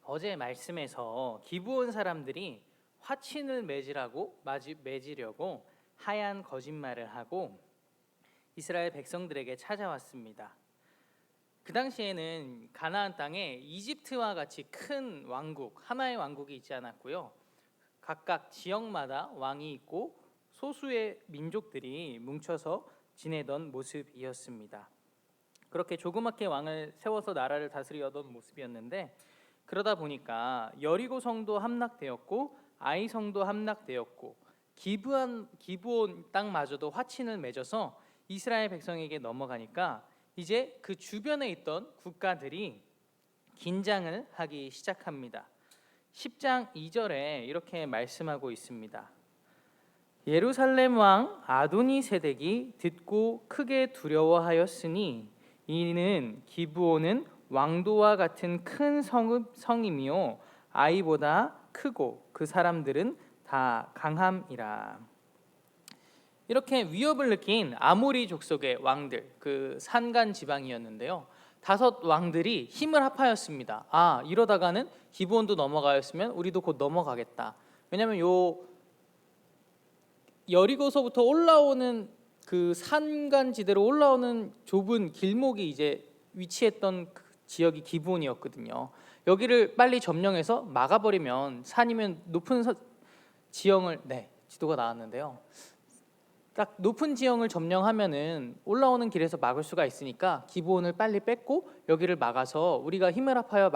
어제 말씀에서 기브온 사람들이 화친을 맺으려고 하얀 거짓말을 하고 이스라엘 백성들에게 찾아왔습니다. 그 당시에는 가나안 땅에 이집트와 같이 큰 왕국, 하나의 왕국이 있지 않았고요. 각각 지역마다 왕이 있고 소수의 민족들이 뭉쳐서 지내던 모습이었습니다. 그렇게 조그맣게 왕을 세워서 나라를 다스리던 모습이었는데, 그러다 보니까 여리고 성도 함락되었고 아이 성도 함락되었고 기브온 땅마저도 화친을 맺어서 이스라엘 백성에게 넘어가니까 이제 그 주변에 있던 국가들이 긴장을 하기 시작합니다. 10장 2절에 이렇게 말씀하고 있습니다. 예루살렘 왕 아도니세덱이 듣고 크게 두려워하였으니 이는 기브온은 왕도와 같은 큰 성이며 아이보다 크고 그 사람들은 다 강함이라. 이렇게 위협을 느낀 아모리 족속의 왕들, 그 산간 지방이었는데요. 5 왕들이 힘을 합하였습니다. 이러다가는 기브온도 넘어가였으면 우리도 곧 넘어가겠다. 왜냐하면 요 여리고서부터 올라오는 그 산간지대로 올라오는 좁은 길목이 이제 위치했던 그 지역이 기브온이었거든요. 여기를 빨리 점령해서 막아버리면, 산이면 높은 지형을 지도가 나왔는데요. 딱 높은 지형을 점령하면은 올라오는 길에서 막을 수가 있으니까 기브온을 빨리 뺏고 여기를 막아서 우리가 힘을 합하여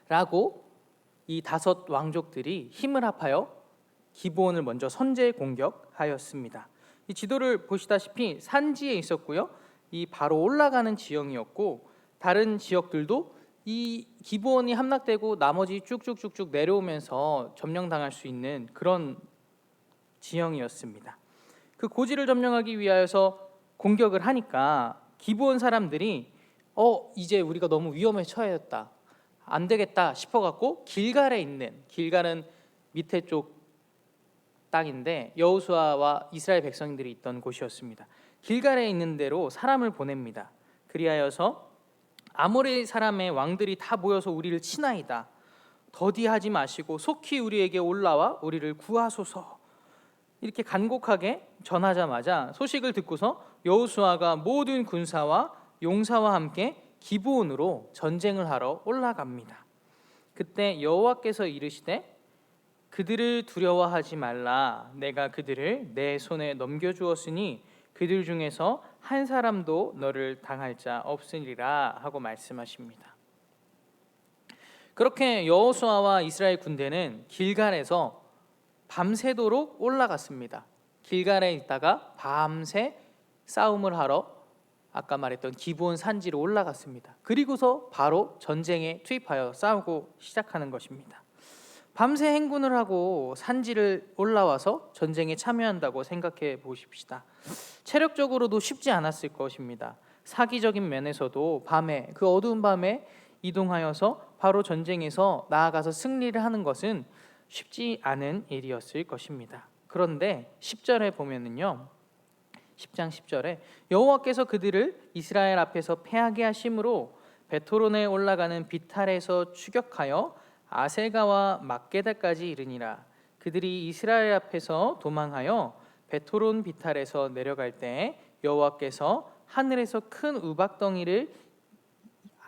막자라고 이 5 왕족들이 힘을 합하여 기브온을 먼저 선제 공격하였습니다. 이 지도를 보시다시피 산지에 있었고요. 이 바로 올라가는 지형이었고, 다른 지역들도 이 기브온이 함락되고 나머지 쭉쭉쭉쭉 내려오면서 점령당할 수 있는 그런 지형이었습니다. 그 고지를 점령하기 위하여서 공격을 하니까 기브온 사람들이 이제 우리가 너무 위험에 처했다, 안 되겠다 싶어갖고 길갈은 밑에 쪽 땅인데 여호수아와 이스라엘 백성들이 있던 곳이었습니다. 길갈에 있는 데로 사람을 보냅니다. 그리하여서 아모리 사람의 왕들이 다 모여서 우리를 치나이다, 더디하지 마시고 속히 우리에게 올라와 우리를 구하소서, 이렇게 간곡하게 전하자마자 소식을 듣고서 여호수아가 모든 군사와 용사와 함께 기브온으로 전쟁을 하러 올라갑니다. 그때 여호와께서 이르시되 그들을 두려워하지 말라. 내가 그들을 내 손에 넘겨주었으니 그들 중에서 한 사람도 너를 당할 자 없으리라 하고 말씀하십니다. 그렇게 여호수아와 이스라엘 군대는 길갈에서 밤새도록 올라갔습니다. 길갈에 있다가 밤새 싸움을 하러 아까 말했던 기브온 산지로 올라갔습니다. 그리고서 바로 전쟁에 투입하여 싸우고 시작하는 것입니다. 밤새 행군을 하고 산지를 올라와서 전쟁에 참여한다고 생각해 보십시다. 체력적으로도 쉽지 않았을 것입니다. 사기적인 면에서도 밤에, 그 어두운 밤에 이동하여서 바로 전쟁에서 나아가서 승리를 하는 것은 쉽지 않은 일이었을 것입니다. 그런데 10절에 보면은요, 10장 10절에 여호와께서 그들을 이스라엘 앞에서 패하게 하심으로 베토론에 올라가는 비탈에서 추격하여 아셀가와 막게다까지 이르니라. 그들이 이스라엘 앞에서 도망하여 베토론 비탈에서 내려갈 때 여호와께서 하늘에서 큰 우박덩이를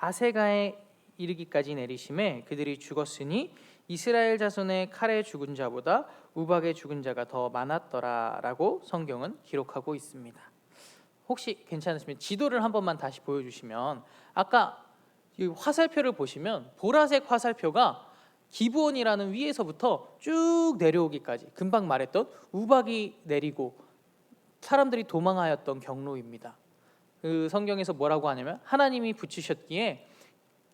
아세가에 이르기까지 내리심에 그들이 죽었으니 이스라엘 자손의 칼에 죽은 자보다 우박에 죽은 자가 더 많았더라라고 성경은 기록하고 있습니다. 혹시 괜찮으시면 지도를 한 번만 다시 보여주시면, 아까 이 화살표를 보시면 보라색 화살표가 기브온이라는 위에서부터 쭉 내려오기까지, 금방 말했던 우박이 내리고 사람들이 도망하였던 경로입니다. 그 성경에서 뭐라고 하냐면, 하나님이 붙이셨기에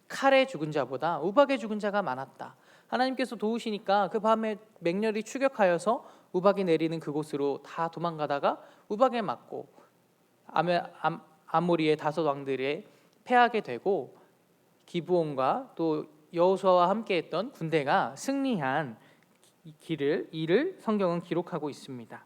칼에 죽은 자보다 우박에 죽은 자가 많았다. 하나님께서 도우시니까 그 밤에 맹렬히 추격하여서 우박이 내리는 그곳으로 다 도망가다가 우박에 맞고 아모리의 5 왕들에 패하게 되고 기브온과 또 여호수아와 함께했던 군대가 승리한 일을 성경은 기록하고 있습니다.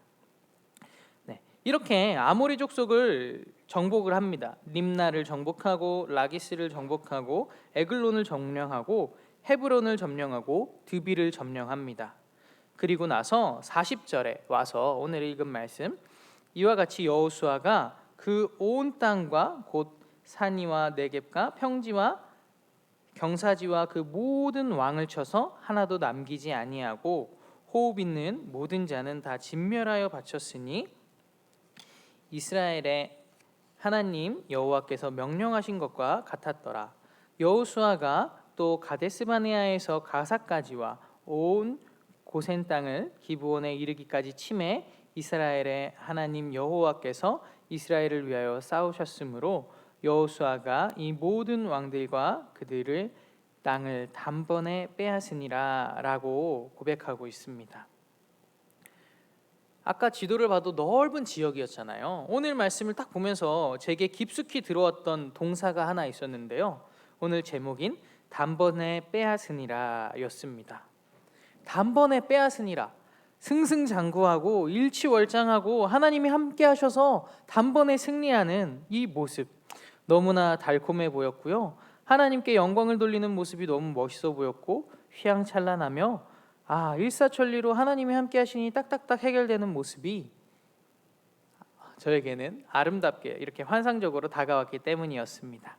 이렇게 아모리 족속을 정복을 합니다. 림나를 정복하고 라기스를 정복하고 에글론을 점령하고 헤브론을 점령하고 드비를 점령합니다. 그리고 나서 40절에 와서 오늘 읽은 말씀, 이와 같이 여호수아가 그 온 땅과 곧 산이와 네겝과 평지와 경사지와 그 모든 왕을 쳐서 하나도 남기지 아니하고 호흡 있는 모든 자는 다 진멸하여 바쳤으니 이스라엘의 하나님 여호와께서 명령하신 것과 같았더라. 여호수아가 또 가데스바네아에서 가사까지와 온 고센 땅을 기브온에 이르기까지 치매 이스라엘의 하나님 여호와께서 이스라엘을 위하여 싸우셨으므로 여호수아가 이 모든 왕들과 그들을 땅을 단번에 빼앗으니라 라고 고백하고 있습니다. 아까 지도를 봐도 넓은 지역이었잖아요. 오늘 말씀을 딱 보면서 제게 깊숙이 들어왔던 동사가 하나 있었는데요. 오늘 제목인 단번에 빼앗으니라 였습니다. 단번에 빼앗으니라, 승승장구하고 일치월장하고 하나님이 함께 하셔서 단번에 승리하는 이 모습 너무나 달콤해 보였고요. 하나님께 영광을 돌리는 모습이 너무 멋있어 보였고 휘황찬란하며 일사천리로 하나님이 함께 하시니 딱딱딱 해결되는 모습이 저에게는 아름답게 이렇게 환상적으로 다가왔기 때문이었습니다.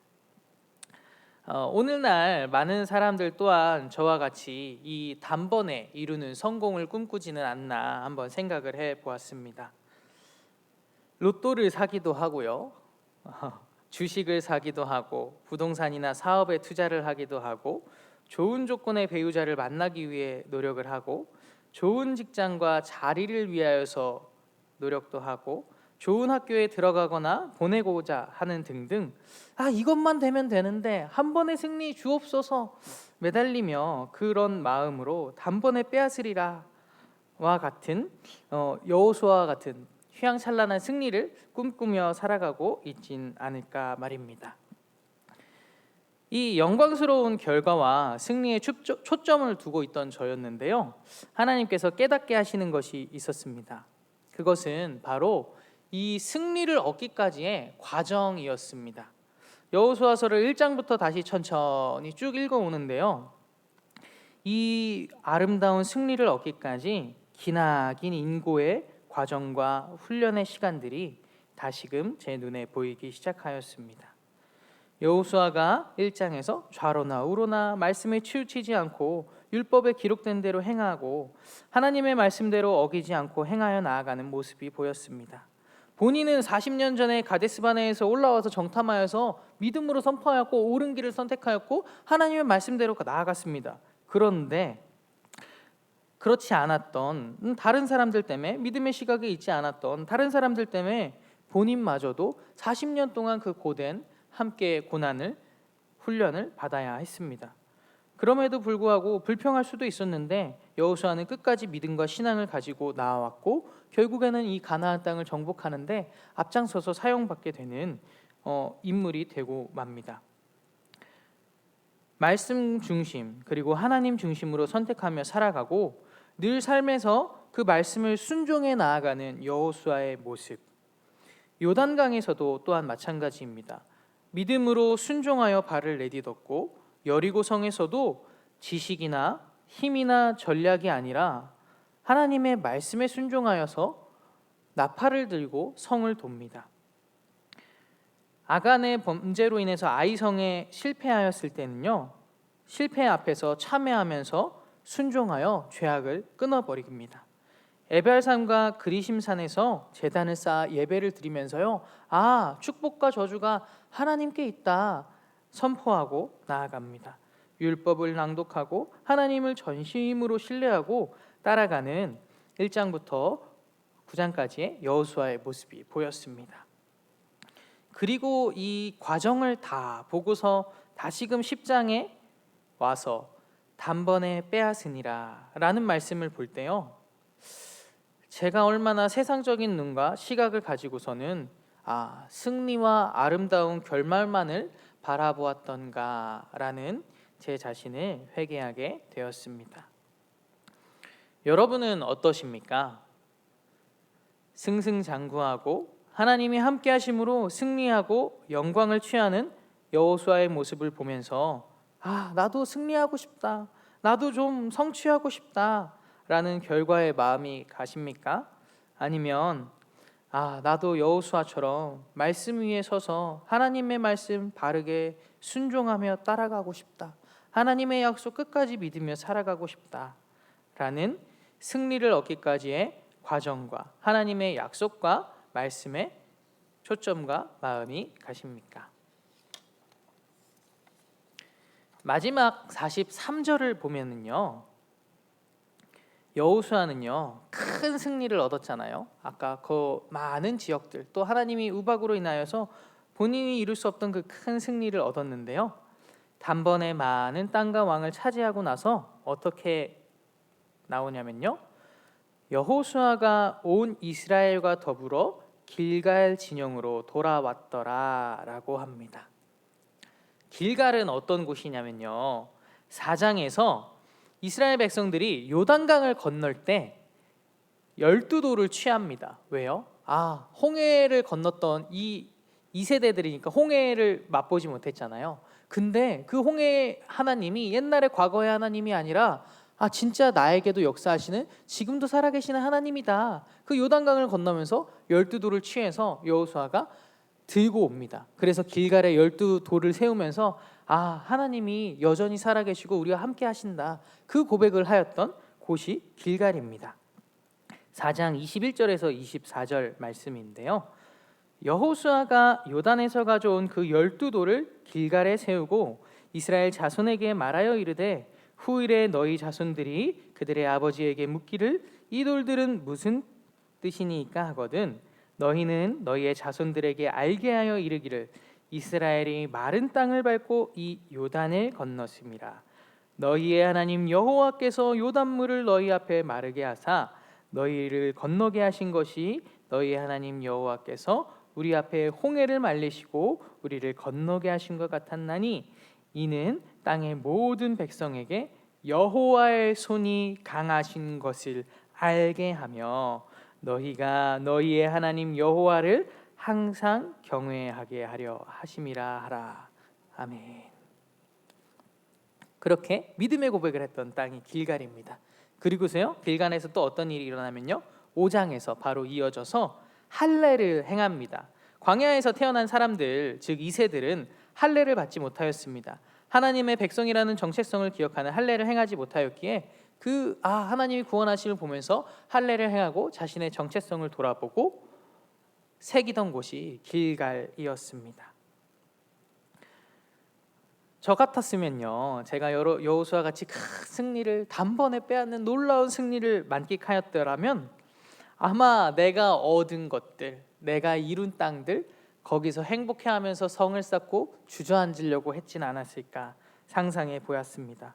오늘날 많은 사람들 또한 저와 같이 이 단번에 이루는 성공을 꿈꾸지는 않나 한번 생각을 해보았습니다. 로또를 사기도 하고요, 주식을 사기도 하고 부동산이나 사업에 투자를 하기도 하고 좋은 조건의 배우자를 만나기 위해 노력을 하고 좋은 직장과 자리를 위하여서 노력도 하고 좋은 학교에 들어가거나 보내고자 하는 등등 이것만 되면 되는데 한 번의 승리 주옵소서 매달리며 그런 마음으로 단번에 빼앗으리라와 같은 여호수아와 같은 휘황찬란한 승리를 꿈꾸며 살아가고 있진 않을까 말입니다. 이 영광스러운 결과와 승리에 초점을 두고 있던 저였는데요, 하나님께서 깨닫게 하시는 것이 있었습니다. 그것은 바로 이 승리를 얻기까지의 과정이었습니다. 여호수아서를 1장부터 다시 천천히 쭉 읽어오는데요, 이 아름다운 승리를 얻기까지 기나긴 인고의 과정과 훈련의 시간들이 다시금 제 눈에 보이기 시작하였습니다. 여호수아가 1장에서 좌로나 우로나 말씀에 치우치지 않고 율법에 기록된 대로 행하고 하나님의 말씀대로 어기지 않고 행하여 나아가는 모습이 보였습니다. 본인은 40년 전에 가데스바네에서 올라와서 정탐하여서 믿음으로 선포하였고 옳은 길을 선택하였고 하나님의 말씀대로 나아갔습니다. 그런데 그렇지 않았던 다른 사람들 때문에, 믿음의 시각에 있지 않았던 다른 사람들 때문에 본인마저도 40년 동안 그 고된 함께 고난을, 훈련을 받아야 했습니다. 그럼에도 불구하고 불평할 수도 있었는데 여호수아는 끝까지 믿음과 신앙을 가지고 나아왔고 결국에는 이 가나안 땅을 정복하는데 앞장서서 사용받게 되는 인물이 되고 맙니다. 말씀 중심 그리고 하나님 중심으로 선택하며 살아가고 늘 삶에서 그 말씀을 순종해 나아가는 여호수아의 모습, 요단강에서도 또한 마찬가지입니다. 믿음으로 순종하여 발을 내딛었고 여리고성에서도 지식이나 힘이나 전략이 아니라 하나님의 말씀에 순종하여서 나팔을 들고 성을 돕니다. 아간의 범죄로 인해서 아이성에 실패하였을 때는요, 실패 앞에서 참회하면서 순종하여 죄악을 끊어버립니다. 에발산과 그리심산에서 제단을 쌓아 예배를 드리면서요, 축복과 저주가 하나님께 있다 선포하고 나아갑니다. 율법을 낭독하고 하나님을 전심으로 신뢰하고 따라가는 1장부터 9장까지의 여호수아의 모습이 보였습니다. 그리고 이 과정을 다 보고서 다시금 10장에 와서 단번에 빼앗으니라 라는 말씀을 볼 때요, 제가 얼마나 세상적인 눈과 시각을 가지고서는 승리와 아름다운 결말만을 바라보았던가 라는 제 자신을 회개하게 되었습니다. 여러분은 어떠십니까? 승승장구하고 하나님이 함께 하심으로 승리하고 영광을 취하는 여호수아의 모습을 보면서 나도 승리하고 싶다, 나도 좀 성취하고 싶다 라는 결과의 마음이 가십니까? 아니면 나도 여호수아처럼 말씀 위에 서서 하나님의 말씀 바르게 순종하며 따라가고 싶다, 하나님의 약속 끝까지 믿으며 살아가고 싶다 라는 승리를 얻기까지의 과정과 하나님의 약속과 말씀에 초점과 마음이 가십니까? 마지막 43절을 보면은요, 여호수아는요 큰 승리를 얻었잖아요. 아까 그 많은 지역들, 또 하나님이 우박으로 인하여서 본인이 이룰 수 없던 그 큰 승리를 얻었는데요, 단번에 많은 땅과 왕을 차지하고 나서 어떻게 나오냐면요, 여호수아가 온 이스라엘과 더불어 길갈 진영으로 돌아왔더라 라고 합니다. 길갈은 어떤 곳이냐면요, 4장에서 이스라엘 백성들이 요단강을 건널 때 12도를 취합니다. 왜요? 홍해를 건넜던 이 세대들이니까 홍해를 맛보지 못했잖아요. 근데 그 홍해 하나님이 옛날에 과거의 하나님이 아니라 진짜 나에게도 역사하시는 지금도 살아계시는 하나님이다. 그 요단강을 건너면서 12도를 취해서 여호수아가 들고 옵니다. 그래서 길갈에 12돌을 세우면서 하나님이 여전히 살아계시고 우리와 함께 하신다, 그 고백을 하였던 곳이 길갈입니다. 4장 21절에서 24절 말씀인데요, 여호수아가 요단에서 가져온 그 12돌을 길갈에 세우고 이스라엘 자손에게 말하여 이르되 후일에 너희 자손들이 그들의 아버지에게 묻기를 이 돌들은 무슨 뜻이니까 하거든 너희는 너희의 자손들에게 알게 하여 이르기를 이스라엘이 마른 땅을 밟고 이 요단을 건넜음이라. 너희의 하나님 여호와께서 요단물을 너희 앞에 마르게 하사 너희를 건너게 하신 것이 너희의 하나님 여호와께서 우리 앞에 홍해를 말리시고 우리를 건너게 하신 것 같았나니 이는 땅의 모든 백성에게 여호와의 손이 강하신 것을 알게 하며 너희가 너희의 하나님 여호와를 항상 경외하게 하려 하심이라 하라. 아멘. 그렇게 믿음의 고백을 했던 땅이 길갈입니다. 그리고서요, 길갈에서 또 어떤 일이 일어나면요, 5장에서 바로 이어져서 할례를 행합니다. 광야에서 태어난 사람들, 즉 이세들은 할례를 받지 못하였습니다. 하나님의 백성이라는 정체성을 기억하는 할례를 행하지 못하였기에 하나님이 구원하심을 보면서 할례를 행하고 자신의 정체성을 돌아보고 새기던 곳이 길갈이었습니다. 저 같았으면요, 제가 여호수아 같이 큰 승리를 단번에 빼앗는 놀라운 승리를 만끽하였더라면 아마 내가 얻은 것들, 내가 이룬 땅들, 거기서 행복해하면서 성을 쌓고 주저앉으려고 했진 않았을까 상상해 보았습니다.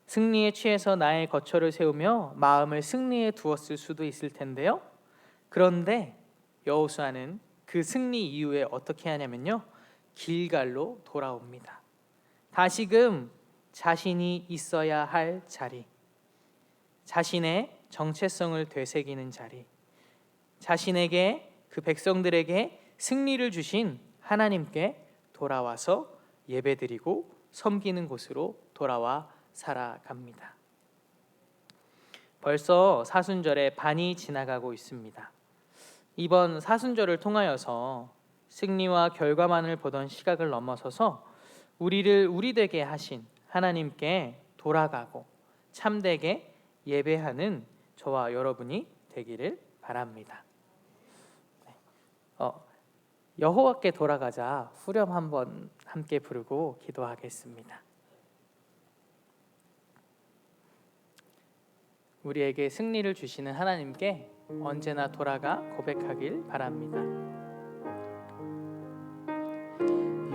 승리에 취해서 나의 거처를 세우며 마음을 승리에 두었을 수도 있을 텐데요, 그런데 여호수아는 그 승리 이후에 어떻게 하냐면요, 길갈로 돌아옵니다. 다시금 자신이 있어야 할 자리, 자신의 정체성을 되새기는 자리, 자신에게, 그 백성들에게 승리를 주신 하나님께 돌아와서 예배드리고 섬기는 곳으로 돌아와 살아갑니다. 벌써 사순절의 반이 지나가고 있습니다. 이번 사순절을 통하여서 승리와 결과만을 보던 시각을 넘어서서 우리를 우리되게 하신 하나님께 돌아가고 참되게 예배하는 저와 여러분이 되기를 바랍니다. 여호와께 돌아가자 후렴 한번 함께 부르고 기도하겠습니다. 우리에게 승리를 주시는 하나님께 언제나 돌아가 고백하길 바랍니다.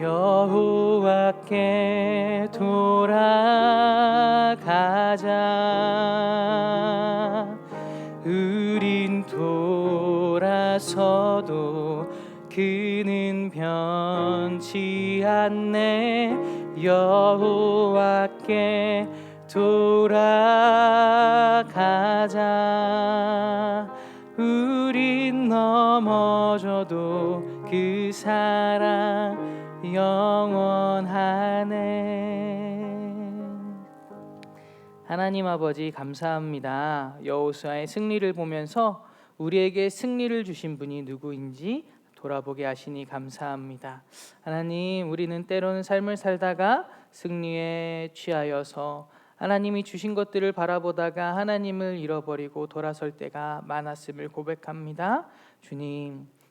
여호와께 돌아가자. 우린 돌아서도 그는 변치 않네. 여호와께 돌아가자. 우린 넘어져도 그 사랑 영원하네. 하나님 아버지 감사합니다. 여호수아의 승리를 보면서 우리에게 승리를 주신 분이 누구인지 돌아보게 하시니 감사합니다. 하나님, 우리는 때로는 삶을 살다가 승리에 취하여서 하나님이 주신 것들을 바라보다가 하나님을 잃어버리고 돌아설 때가 많았음을 고백합니다.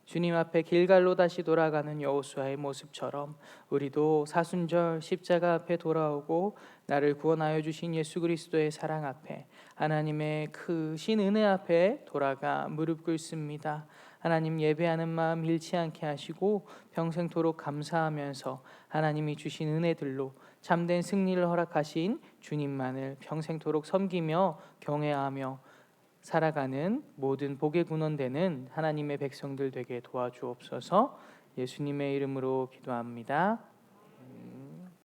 주님 앞에 길갈로 다시 돌아가는 여호수아의 모습처럼 우리도 사순절 십자가 앞에 돌아오고 나를 구원하여 주신 예수 그리스도의 사랑 앞에 하나님의 크신 은혜 앞에 돌아가 무릎 꿇습니다. 하나님, 예배하는 마음 잃지 않게 하시고 평생토록 감사하면서 하나님이 주신 은혜들로 참된 승리를 허락하신 주님만을 평생토록 섬기며 경외하며 살아가는 모든 복의 근원되는 하나님의 백성들 되게 도와주옵소서. 예수님의 이름으로 기도합니다.